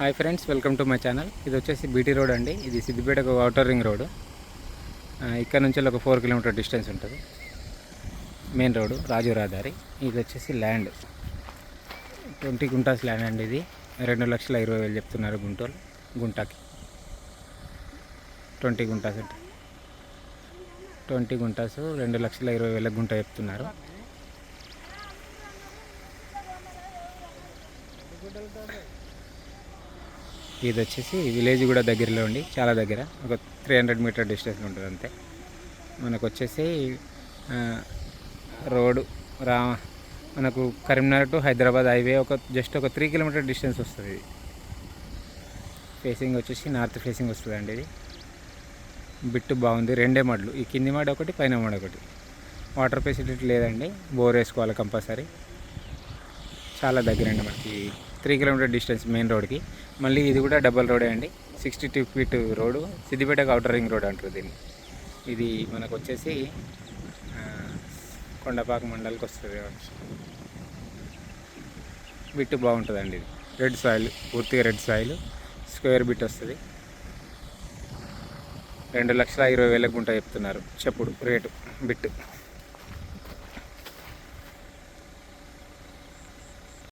Hi friends, welcome to my channel. ఇది వచ్చేసి BT road అండి. ఇది సిద్దిపేటకు ఔటర్ రింగ్ రోడ్. ఇక్కడ నుంచి ఒక 4 కిలోమీటర్ డిస్టెన్స్ ఉంటుంది. మెయిన్ రోడ్డు రాజు రహదారి. ఇది వచ్చేసి ల్యాండ్ 20 గుంటాస్ ల్యాండ్ అండి. ఇది 2,20,000 చెప్తున్నారు గుంటాకి. 20 గుంటాస్ అంటే 20 గుంటాసు 2,20,000 గుంట చెప్తున్నారు. ఇది వచ్చేసి విలేజ్ కూడా దగ్గరలో ఉండి, చాలా దగ్గర, ఒక 300 మీటర్ డిస్టెన్స్ ఉంటుంది అంతే. మనకు వచ్చేసి రోడ్డు మనకు Karimnagar to Hyderabad highway just ఒక 3 కిలోమీటర్ డిస్టెన్స్ వస్తుంది. ఇది ఫేసింగ్ వచ్చేసి నార్త్ ఫేసింగ్ వస్తుంది అండి. ఇది బిట్టు బాగుంది. 2 మడ్లు, ఈ కింది మడ్ ఒకటి, పైన మడ్ ఒకటి. వాటర్ ఫెసిలిటీ లేదండి, బోర్ వేసుకోవాలి కంపల్సరీ. చాలా దగ్గర అండి మనకి, 3 కిలోమీటర్ డిస్టెన్స్ మెయిన్ రోడ్కి. మళ్ళీ ఇది కూడా డబల్ రోడే అండి. 62 ఫీట్ రోడ్డు, సిద్దిపేటకు ఔటర్ రింగ్ రోడ్ అంటారు దీన్ని. ఇది మనకు వచ్చేసి కొండపాక మండలికి వస్తుంది. బిట్టు బాగుంటుందండి. ఇది రెడ్ సాయిల్, పూర్తిగా రెడ్ సాయిల్, స్క్వేర్ బిట్ వస్తుంది. 2,20,000 గుంట చెప్తున్నారు చెప్పుడు రేటు బిట్టు.